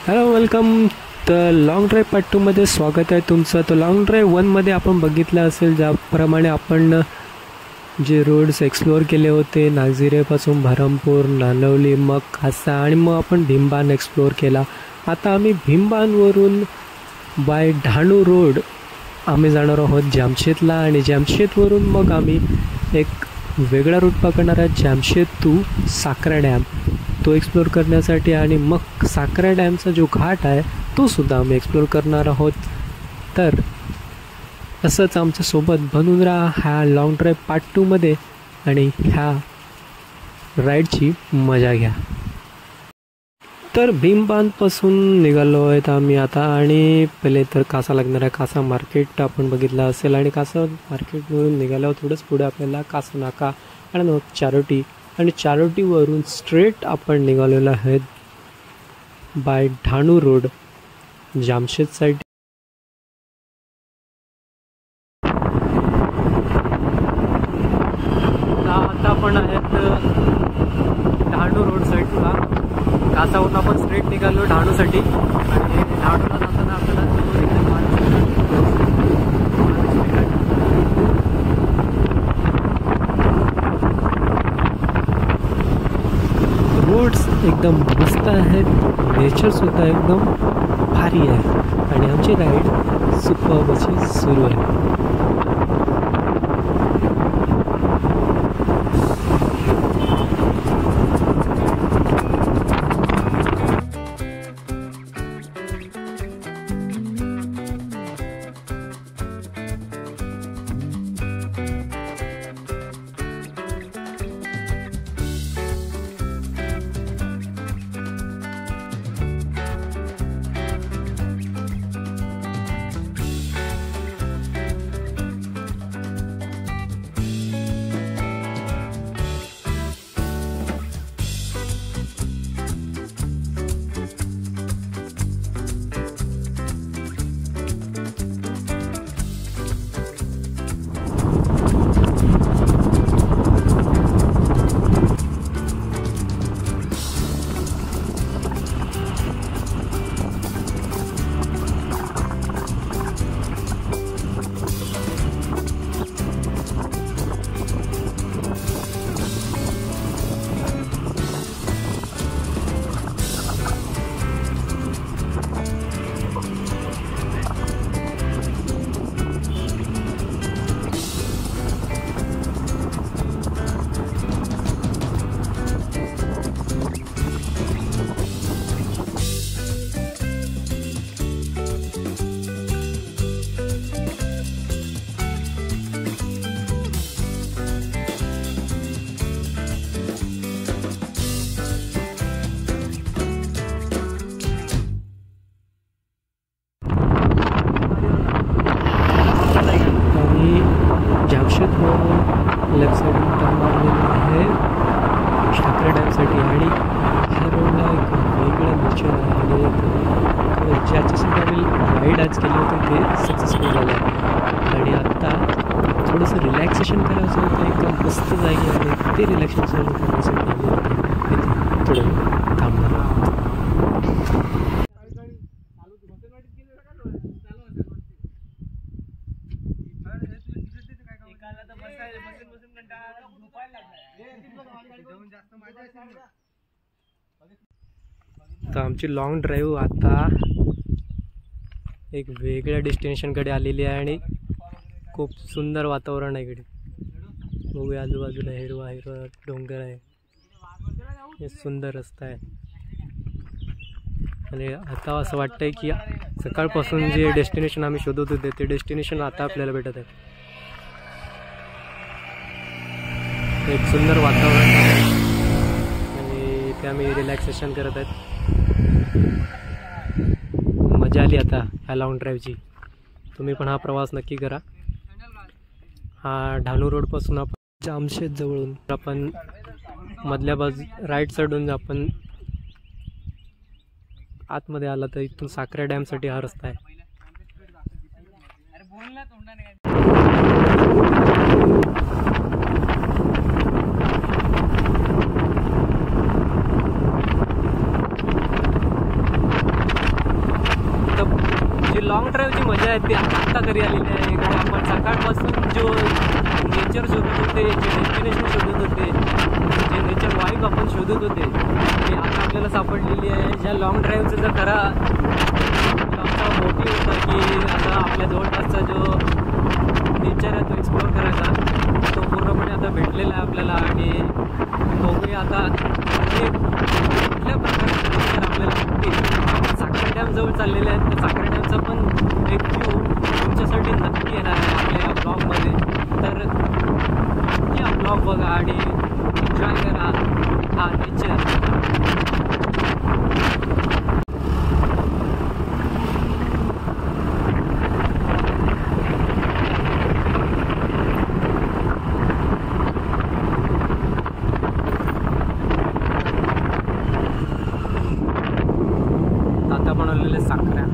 Hello welcome. तर long drive part 2मध्ये स्वागत आहे तुमचं. तर लॉंग ड्राईव्ह 1मध्ये आपण बघितलं असेल ज्याप्रमाणे आपण जे रोड्स एक्सप्लोअर केले होते, नागझिरेपासून बहरमपूर, नानवली, मग कासा आणि मग आपण भीमबान एक्सप्लोअर केला. आता आम्ही भीमबानवरून बाय ढाणू रोड आम्ही जाणार आहोत जामशेदला आणि जामशेदवरून मग आम्ही एक वेगळा रूट पकडणार आहे जामशेद टू साकरा डॅम तो एक्सप्लोअर करण्यासाठी. आणि मग साकरा डॅमचा जो घाट आहे तो सुद्धा आम्ही एक्सप्लोअर करणार आहोत. तर असंच आमच्यासोबत बनून राहा ह्या लाँग ड्राईव्ह पार्ट 2मध्ये आणि ह्या राईडची मजा घ्या. तर भीमबानपासून निघालो आहेत आम्ही आता आणि पहिले तर कासा लागणार आहे. कासा मार्केट आपण बघितलं असेल आणि कासा मार्केटवरून निघाल्यावर थोडंच पुढे आपल्याला कासा नाका आणि मग चारोटी आणि चारोटीवरून स्ट्रेट आपण निघालेलो आहेत बाय ढाणू रोड जामशेद साईड. आता आपण आहेत ढाणू रोड साईडला. कासावरून आपण स्ट्रेट निघालो ढाणूसाठी आणि ढाणूला जाताना आपल्याला रोड्स एकदम मस्त आहेत, नेचरसुद्धा एकदम भारी आहे आणि आमची राईड सुपर्ब अशी सुरू आहे. लेफ्ट साईड टर्न मारलेला आहे साकरा डॅमसाठी आणि ह्या रोडला एक वेगळं नेचर आहे आणि ज्याच्यासाठी आम्ही राईड आज केली होती ते सक्सेसफुल झालं आहे. आणि आत्ता थोडंसं रिलॅक्सेशन करायचं होतं एका मस्त जागी आणि ते रिलॅक्सेशन करण्यासाठी आम्ही थोडं थांबणार. तर आमची लॉंग ड्राईव्ह आता एक वेगळ्या डेस्टिनेशनकडे आलेली आहे आणि खूप सुंदर वातावरण आहे इकडे. बघूया आजूबाजूला हिरवा हिरवा डोंगर आहे, हे सुंदर रस्ता आहे आणि आता असं वाटतंय की सकाळपासून जे डेस्टिनेशन आम्ही शोधत होते ते डेस्टिनेशन आता आपल्याला भेटत आहे. एक सुंदर वातावरण आहे आणि इथे आम्ही रिलॅक्सेशन करत आहेत. मजा आली आता ह्या लॉंग ड्राईव्हची. तुम्ही पण हा प्रवास नक्की करा. हा ढाणू रोडपासून आपण जामशेद जवळून आपण मधल्या बाजू राईट साईडून आपण आतमध्ये आला तर इथून साकरा डॅमसाठी हा रस्ता आहे. आल्यापासून जो नेचर शोधत होते, जे डेस्टिनेशन शोधत होते, जे नेचर वाईब आपण शोधत होते, ते आता आपल्याला सापडलेली आहे. ज्या लॉंग ड्राईव्हचा जो खरा आमचा मोटिव्ह होता की आता आपल्या जवळपासचा जो नेचर आहे तो एक्सप्लोअर करायचा, तो पूर्णपणे आता भेटलेला आहे आपल्याला. आणि बघूया आता कुठल्या प्रकारचे नेचर आपल्याला भेटतील. आपण साखर डॅमजवळ चाललेले आहेत, तर साखर डॅमचा पण एक व्ह्यू तुमच्यासाठी नक्की येणार आहे आपल्या या ब्लॉगमध्ये. तर या ब्लॉग बघा आणि एन्जॉय करा हा नेचर. आता बनवलेले साखऱ्या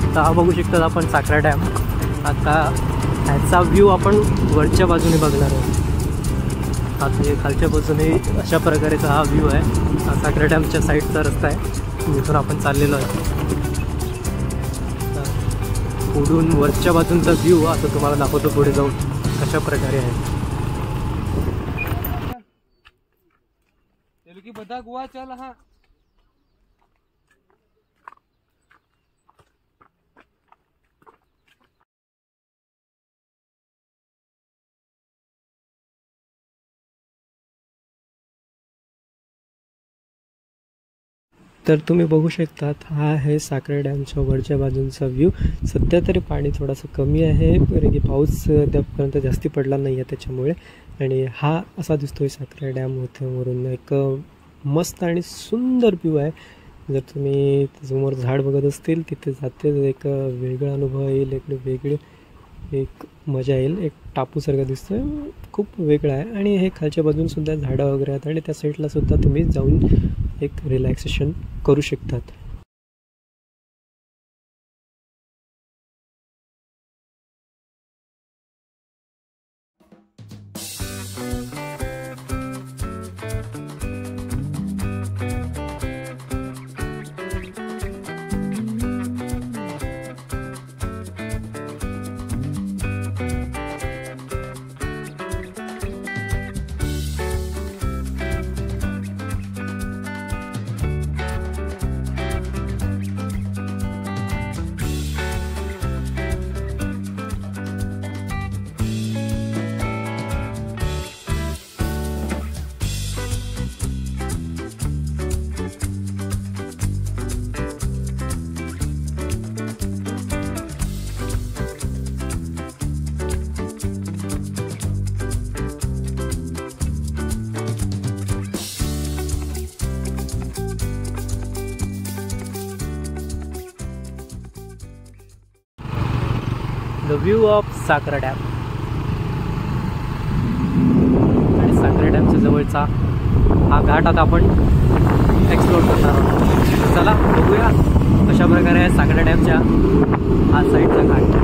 आता हा बघू शकतात आपण साखरा डॅम. आता ह्याचा व्ह्यू आपण वरच्या बाजूने बघणार आहोत. आता हे खालच्या बाजूने अशा प्रकारेचा हा व्ह्यू आहे. हा साखरा डॅमच्या साईडचा रस्ता आहे जिथून आपण चाललेलो आहे. पुढून वरच्या बाजूंचा व्ह्यू आता तुम्हाला दाखवतो पुढे जाऊन कशा प्रकारे आहे. बता गोवा चल हा. तर तुम्ही बघू शकतात हा आहे साखर डॅमच्या वरच्या बाजूंचा व्ह्यू. सध्या तरी पाणी थोडंसं कमी आहे, कारण की पाऊस त्यापर्यंत जास्ती पडला नाही आहे त्याच्यामुळे. आणि हा असा दिसतोय साखर डॅम होतं वरून. एक मस्त आणि सुंदर व्ह्यू आहे. जर तुम्ही समोर झाड बघत असतील तिथे जाते एक वेगळा अनुभव येईल, एक वेगळी एक मजा येईल. एक टापूसारखं दिसतोय, खूप वेगळा आहे. आणि हे खालच्या बाजूनसुद्धा झाडं वगैरे आहेत आणि त्या साईडला सुद्धा तुम्ही जाऊन एक रिलॅक्सेशन करू शकतात. The view of Sakhara dam. आणि साखरा डॅमच्या जवळचा हा घाट आता आपण एक्सप्लोर करणार आहोत. चला बघूया कशा प्रकारे आहे साखरा डॅमच्या हा साईडचा घाट.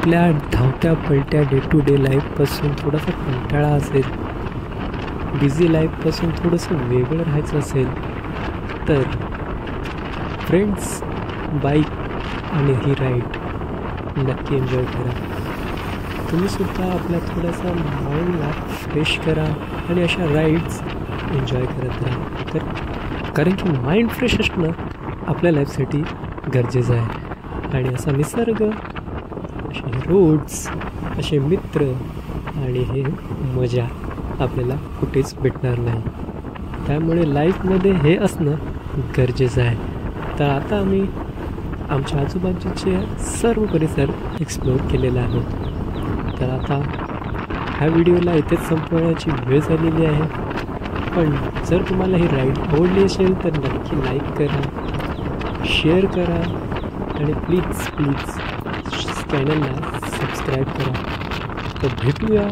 आपल्या धावत्या पलट्या डे टू डे लाईफपासून थोडासा कंटाळा असेल, बिझी लाईफपासून थोडंसं वेगळं राहायचं असेल तर फ्रेंड्स, बाईक आणि ही राईड नक्की एन्जॉय करा. तुम्हीसुद्धा आपला थोडासा माइंडला फ्रेश करा आणि अशा राईड्स एन्जॉय करत राहा. तर कारण की माइंड फ्रेश असणं आपल्या लाईफसाठी गरजेचं आहे. आणि असा निसर्ग, असे रोड्स, असे मित्र आणि हे मजा आपल्याला कुठेच भेटणार नाही. त्यामुळे लाईफमध्ये हे असणं गरजेचं आहे. तर आता आम्ही आमच्या आजूबाजूचे सर्व परिसर एक्सप्लोअर केलेला आहोत. तर आता ह्या व्हिडिओला इथेच संपवण्याची वेळ झालेली आहे. पण जर तुम्हाला ही राईड आवडली असेल तर नक्की लाईक करा, शेअर करा आणि प्लीज चॅनलला सबस्क्राईब करा. तर भेटूया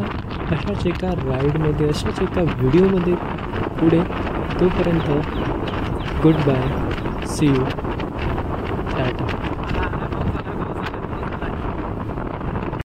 अशाच एका राईडमध्ये, अशाच एका व्हिडिओमध्ये पुढे. तोपर्यंत गुड बाय, सी यू.